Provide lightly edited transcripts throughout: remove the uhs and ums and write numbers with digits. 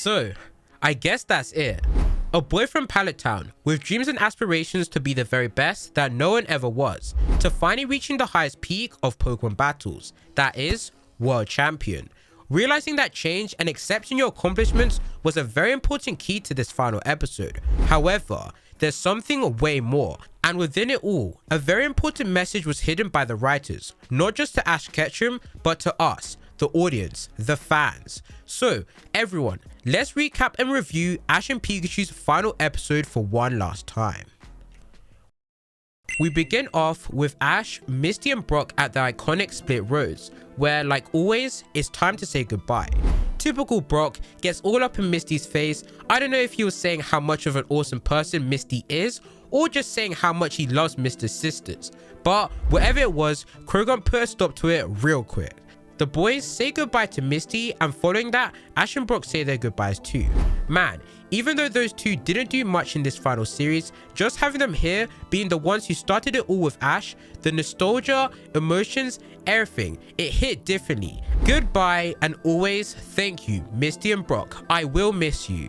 So, I guess that's it. A boy from Pallet Town, with dreams and aspirations to be the very best that no one ever was, to finally reaching the highest peak of Pokemon battles, that is, World Champion. Realizing that change and accepting your accomplishments was a very important key to this final episode. However, there's something way more, and within it all, a very important message was hidden by the writers, not just to Ash Ketchum, but to us, the audience, the fans. So, everyone, let's recap and review Ash and Pikachu's final episode for one last time. We begin off with Ash, Misty and Brock at the iconic split roads, where like always, it's time to say goodbye. Typical Brock gets all up in Misty's face. I don't know if he was saying how much of an awesome person Misty is, or just saying how much he loves Mister's sisters. But whatever it was, Krogan put a stop to it real quick. The boys say goodbye to Misty, and following that, Ash and Brock say their goodbyes too. Man, even though those two didn't do much in this final series, just having them here, being the ones who started it all with Ash, the nostalgia, emotions, everything, it hit differently. Goodbye, and always thank you, Misty and Brock. I will miss you.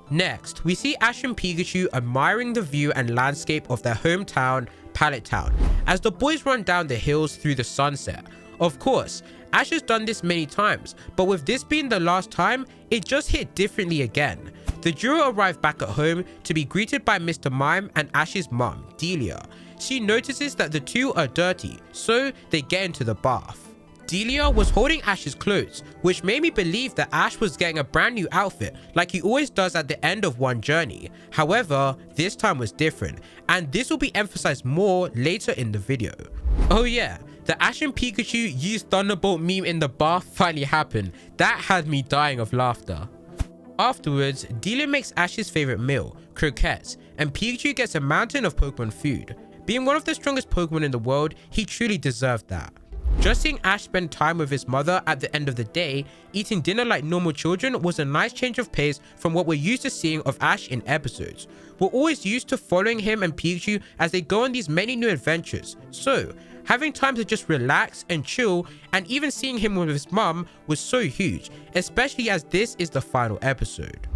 Next, we see Ash and Pikachu admiring the view and landscape of their hometown, Pallet Town, as the boys run down the hills through the sunset. Of course, Ash has done this many times, but with this being the last time, it just hit differently again. The duo arrive back at home to be greeted by Mr. Mime and Ash's mum, Delia. She notices that the two are dirty, so they get into the bath. Delia was holding Ash's clothes, which made me believe that Ash was getting a brand new outfit like he always does at the end of one journey. However, this time was different, and this will be emphasized more later in the video. Oh yeah, the Ash and Pikachu used Thunderbolt meme in the bath finally happened. That had me dying of laughter. Afterwards, Delia makes Ash's favorite meal, croquettes, and Pikachu gets a mountain of Pokemon food. Being one of the strongest Pokemon in the world, he truly deserved that. Just seeing Ash spend time with his mother at the end of the day, eating dinner like normal children, was a nice change of pace from what we're used to seeing of Ash in episodes. We're always used to following him and Pikachu as they go on these many new adventures, so having time to just relax and chill, and even seeing him with his mum was so huge, especially as this is the final episode.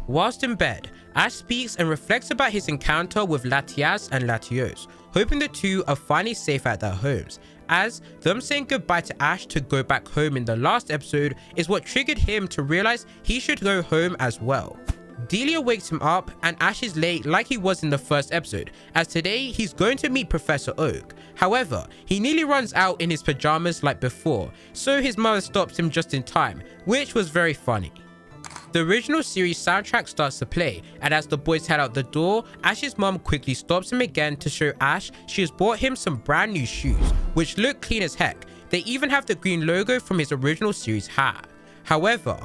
Whilst in bed, Ash speaks and reflects about his encounter with Latias and Latios, hoping the two are finally safe at their homes, as them saying goodbye to Ash to go back home in the last episode is what triggered him to realize he should go home as well. Delia wakes him up, and Ash is late like he was in the first episode, as today he's going to meet Professor Oak. However, he nearly runs out in his pajamas like before, so his mother stops him just in time, which was very funny. The original series soundtrack starts to play, and as the boys head out the door, Ash's mum quickly stops him again to show Ash she has bought him some brand new shoes, which look clean as heck. They even have the green logo from his original series hat. However,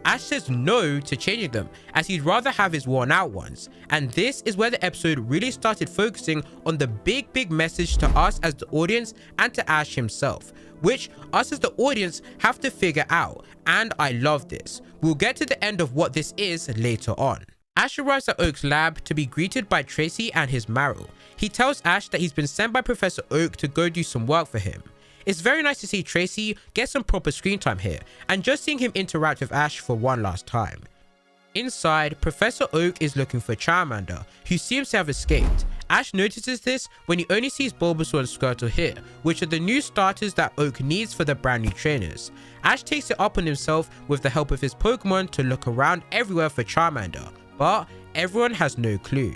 Ash says no to changing them, as he'd rather have his worn out ones, and this is where the episode really started focusing on the big message to us as the audience and to Ash himself, which us as the audience have to figure out, and I love this. We'll get to the end of what this is later on. Ash arrives at Oak's lab to be greeted by Tracy and his Marill. He tells Ash that he's been sent by Professor Oak to go do some work for him. It's very nice to see Tracy get some proper screen time here, and just seeing him interact with Ash for one last time. Inside, Professor Oak is looking for Charmander, who seems to have escaped. Ash notices this when he only sees Bulbasaur and Squirtle here, which are the new starters that Oak needs for the brand new trainers. Ash takes it up on himself with the help of his Pokemon to look around everywhere for Charmander, but everyone has no clue.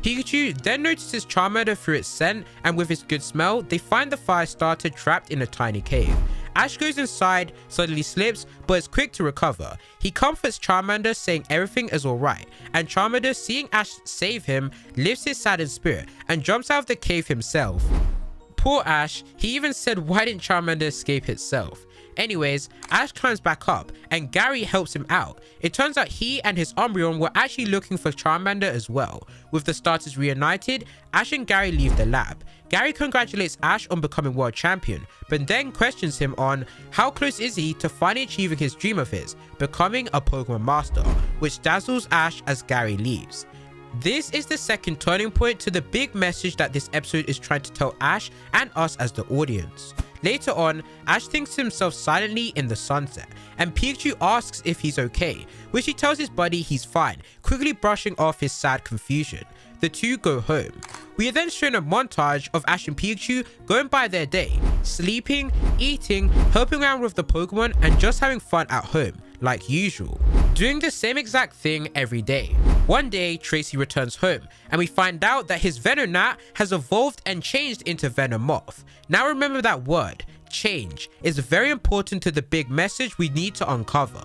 Pikachu then notices Charmander through its scent, and with its good smell, they find the fire starter trapped in a tiny cave. Ash goes inside, suddenly slips, but is quick to recover. He comforts Charmander, saying everything is alright, and Charmander, seeing Ash save him, lifts his saddened spirit and jumps out of the cave himself. Poor Ash, he even said why didn't Charmander escape itself? Anyways, Ash climbs back up and Gary helps him out. It turns out he and his Umbreon were actually looking for Charmander as well. With the starters reunited, Ash and Gary leave the lab. Gary congratulates Ash on becoming world champion, but then questions him on how close is he to finally achieving his dream of his, becoming a Pokemon master, which dazzles Ash as Gary leaves. This is the second turning point to the big message that this episode is trying to tell Ash and us as the audience. Later on, Ash thinks to himself silently in the sunset, and Pikachu asks if he's okay, which he tells his buddy he's fine, quickly brushing off his sad confusion. The two go home. We are then shown a montage of Ash and Pikachu going by their day, sleeping, eating, helping around with the Pokemon, and just having fun at home, like usual. Doing the same exact thing every day. One day, Tracy returns home, and we find out that his Venonat has evolved and changed into Venomoth. Now remember that word, change, is very important to the big message we need to uncover.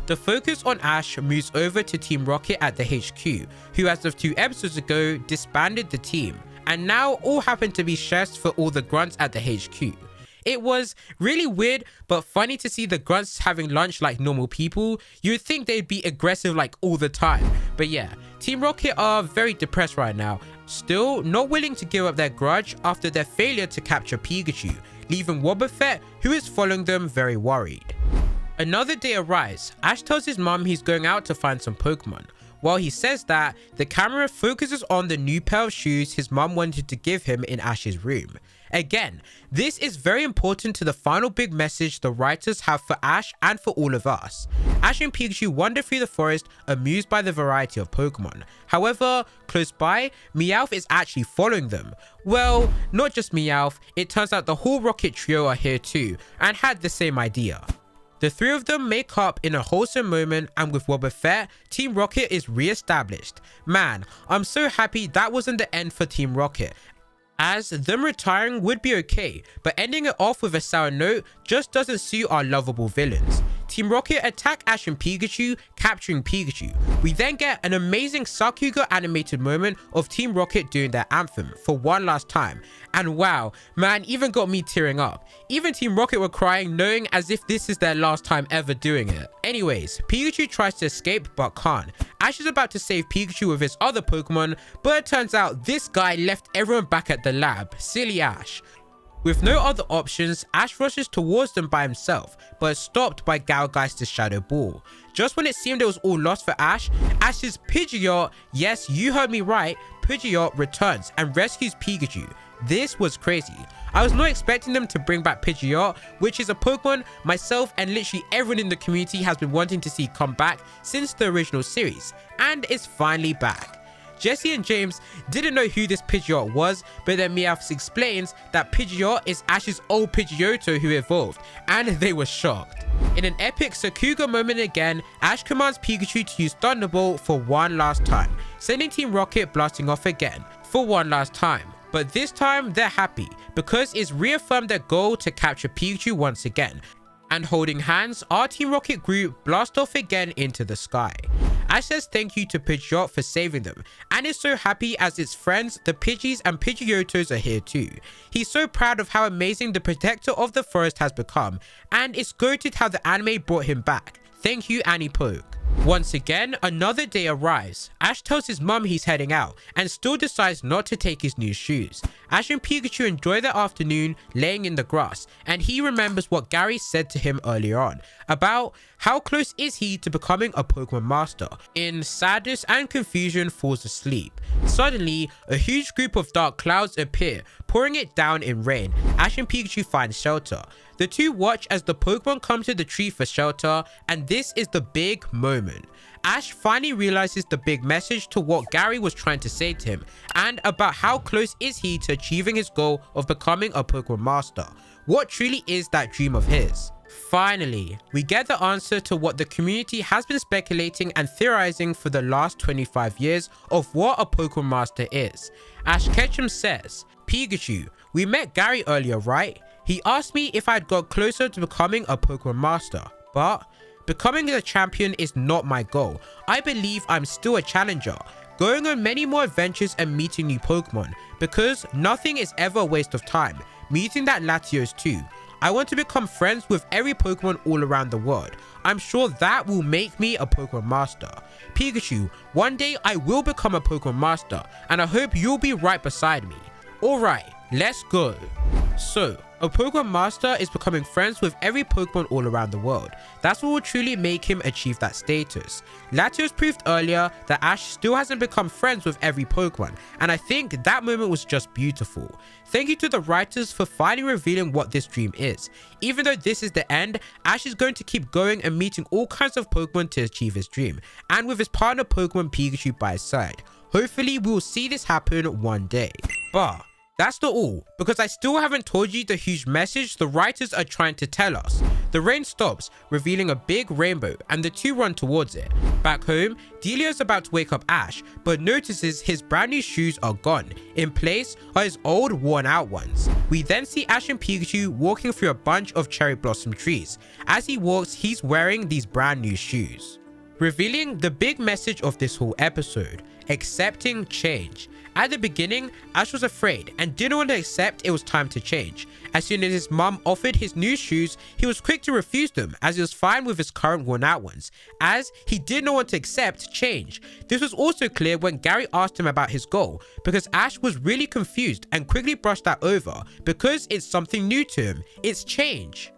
The focus on Ash moves over to Team Rocket at the HQ, who as of 2 episodes ago disbanded the team, and now all happen to be chefs for all the grunts at the HQ. It was really weird but funny to see the grunts having lunch like normal people. You'd think they'd be aggressive like all the time. But yeah, Team Rocket are very depressed right now, still not willing to give up their grudge after their failure to capture Pikachu, leaving Wobbuffet, who is following them, very worried. Another day arrives. Ash tells his mum he's going out to find some Pokemon. While he says that, the camera focuses on the new pair of shoes his mum wanted to give him in Ash's room. Again, this is very important to the final big message the writers have for Ash and for all of us. Ash and Pikachu wander through the forest, amused by the variety of Pokemon. However, close by, Meowth is actually following them. Well, not just Meowth, it turns out the whole Rocket trio are here too, and had the same idea. The three of them make up in a wholesome moment, and with Wobbuffet, Team Rocket is re-established. Man, I'm so happy that wasn't the end for Team Rocket, as them retiring would be okay, but ending it off with a sour note just doesn't suit our lovable villains. Team Rocket attack Ash and Pikachu, capturing Pikachu. We then get an amazing Sakuga animated moment of Team Rocket doing their anthem for one last time. And wow, man, even got me tearing up. Even Team Rocket were crying, knowing as if this is their last time ever doing it. Anyways, Pikachu tries to escape but can't. Ash is about to save Pikachu with his other Pokemon, but it turns out this guy left everyone back at the lab. Silly Ash. With no other options, Ash rushes towards them by himself, but is stopped by Galgeist's Shadow Ball. Just when it seemed it was all lost for Ash, Ash's Pidgeot, yes, you heard me right, Pidgeot returns and rescues Pikachu. This was crazy. I was not expecting them to bring back Pidgeot, which is a Pokemon myself and literally everyone in the community has been wanting to see come back since the original series, and it's finally back. Jesse and James didn't know who this Pidgeot was, but then Meowth explains that Pidgeot is Ash's old Pidgeotto who evolved, and they were shocked. In an epic Sakuga moment again, Ash commands Pikachu to use Thunderbolt for one last time, sending Team Rocket blasting off again for one last time. But this time they're happy, because it's reaffirmed their goal to capture Pikachu once again. And holding hands, our Team Rocket group blast off again into the sky. Ash says thank you to Pidgeot for saving them, and is so happy as its friends, the Pidgeys and Pidgeottos, are here too. He's so proud of how amazing the protector of the forest has become, and it's goated how the anime brought him back. Thank you, Annie Poke. Once again, another day arrives. Ash tells his mum he's heading out, and still decides not to take his new shoes. Ash and Pikachu enjoy their afternoon laying in the grass, and he remembers what Gary said to him earlier on, about how close is he to becoming a Pokemon Master. In sadness and confusion, falls asleep. Suddenly, a huge group of dark clouds appear, pouring it down in rain. Ash and Pikachu find shelter. The two watch as the Pokemon come to the tree for shelter, and this is the big moment. Ash finally realizes the big message to what Gary was trying to say to him, and about how close is he to achieving his goal of becoming a Pokemon Master. What truly is that dream of his? Finally, we get the answer to what the community has been speculating and theorizing for the last 25 years of what a Pokemon Master is. Ash Ketchum says, Pikachu, we met Gary earlier, right? He asked me if I'd got closer to becoming a Pokemon Master, but becoming a champion is not my goal. I believe I'm still a challenger, going on many more adventures and meeting new Pokemon, because nothing is ever a waste of time, meeting that Latios too. I want to become friends with every Pokemon all around the world. I'm sure that will make me a Pokemon Master. Pikachu, one day I will become a Pokemon Master, and I hope you'll be right beside me. Alright, let's go. So, a Pokemon Master is becoming friends with every Pokemon all around the world. That's what will truly make him achieve that status. Latios proved earlier that Ash still hasn't become friends with every Pokemon, and I think that moment was just beautiful. Thank you to the writers for finally revealing what this dream is. Even though this is the end, Ash is going to keep going and meeting all kinds of Pokemon to achieve his dream, and with his partner Pokemon Pikachu by his side. Hopefully we will see this happen one day. But that's not all, because I still haven't told you the huge message the writers are trying to tell us. The rain stops, revealing a big rainbow, and the two run towards it. Back home, Delio's about to wake up Ash, but notices his brand new shoes are gone. In place are his old, worn out ones. We then see Ash and Pikachu walking through a bunch of cherry blossom trees. As he walks, he's wearing these brand new shoes, revealing the big message of this whole episode: accepting change. At the beginning, Ash was afraid and didn't want to accept it was time to change. As soon as his mum offered his new shoes, he was quick to refuse them, as he was fine with his current worn out ones, as he did not want to accept change. This was also clear when Gary asked him about his goal, because Ash was really confused and quickly brushed that over, because it's something new to him. It's change.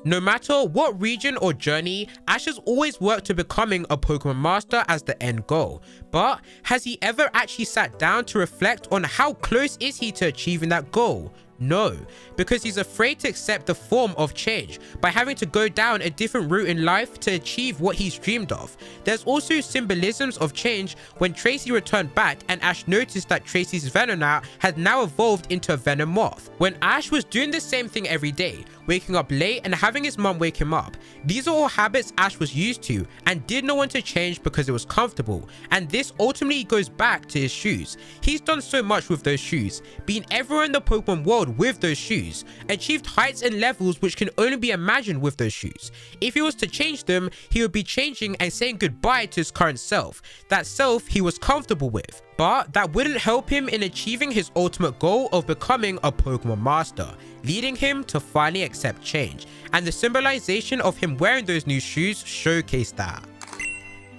No matter what region or journey, Ash has always worked to becoming a Pokemon Master as the end goal. But has he ever actually sat down to reflect on how close is he to achieving that goal? No, because he's afraid to accept the form of change by having to go down a different route in life to achieve what he's dreamed of. There's also symbolisms of change when Tracy returned back and Ash noticed that Tracy's Venonat had now evolved into a Venomoth. When Ash was doing the same thing every day, waking up late and having his mum wake him up. These are all habits Ash was used to and did not want to change because it was comfortable, and this ultimately goes back to his shoes. He's done so much with those shoes, been everywhere in the Pokemon world with those shoes, achieved heights and levels which can only be imagined with those shoes. If he was to change them, he would be changing and saying goodbye to his current self, that self he was comfortable with. But that wouldn't help him in achieving his ultimate goal of becoming a Pokemon Master, leading him to finally accept change, and the symbolization of him wearing those new shoes showcased that.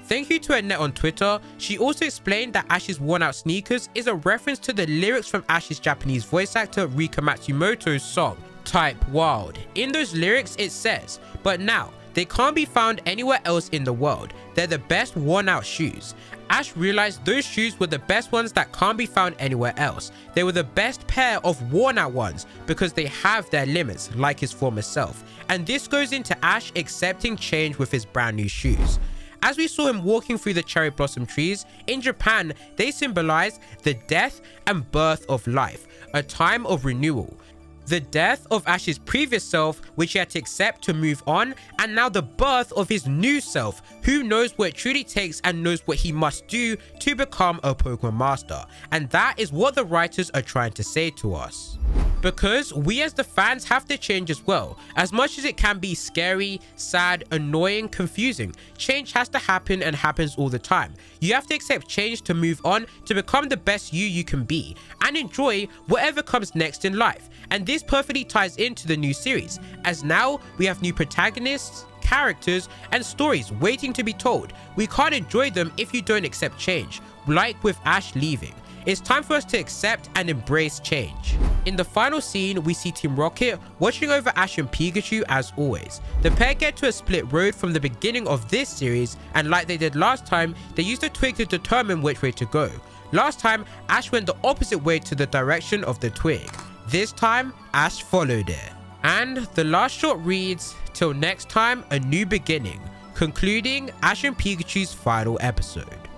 Thank you to Annette on Twitter. She also explained that Ash's worn out sneakers is a reference to the lyrics from Ash's Japanese voice actor Rika Matsumoto's song, Type Wild. In those lyrics it says, "But now, they can't be found anywhere else in the world. They're the best worn out shoes." Ash realized those shoes were the best ones that can't be found anywhere else. They were the best pair of worn out ones because they have their limits, like his former self. And this goes into Ash accepting change with his brand new shoes. As we saw him walking through the cherry blossom trees, in Japan, they symbolize the death and birth of life, a time of renewal. The death of Ash's previous self, which he had to accept to move on, and now the birth of his new self, who knows what it truly takes and knows what he must do to become a Pokemon Master. And that is what the writers are trying to say to us. Because we as the fans have to change as well. As much as it can be scary, sad, annoying, confusing, change has to happen and happens all the time. You have to accept change to move on, to become the best you can be, and enjoy whatever comes next in life. And this perfectly ties into the new series, as now we have new protagonists, characters, and stories waiting to be told. We can't enjoy them if you don't accept change, like with Ash leaving. It's time for us to accept and embrace change. In the final scene, we see Team Rocket watching over Ash and Pikachu as always. The pair get to a split road from the beginning of this series, and like they did last time, they used a twig to determine which way to go. Last time, Ash went the opposite way to the direction of the twig. This time, Ash followed it. And the last shot reads, "Till next time, a new beginning," concluding Ash and Pikachu's final episode.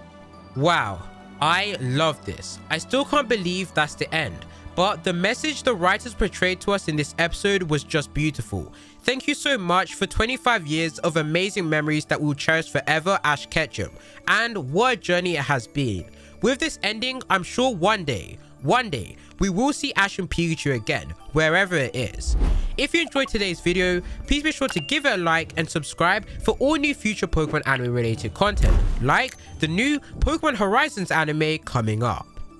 Wow. I love this. I still can't believe that's the end, but the message the writers portrayed to us in this episode was just beautiful. Thank you so much for 25 years of amazing memories that we'll cherish forever, Ash Ketchum, and what a journey it has been. With this ending, I'm sure one day, we will see Ash and Pikachu again, wherever it is. If you enjoyed today's video, please be sure to give it a like and subscribe for all new future Pokemon anime related content, like the new Pokemon Horizons anime coming up.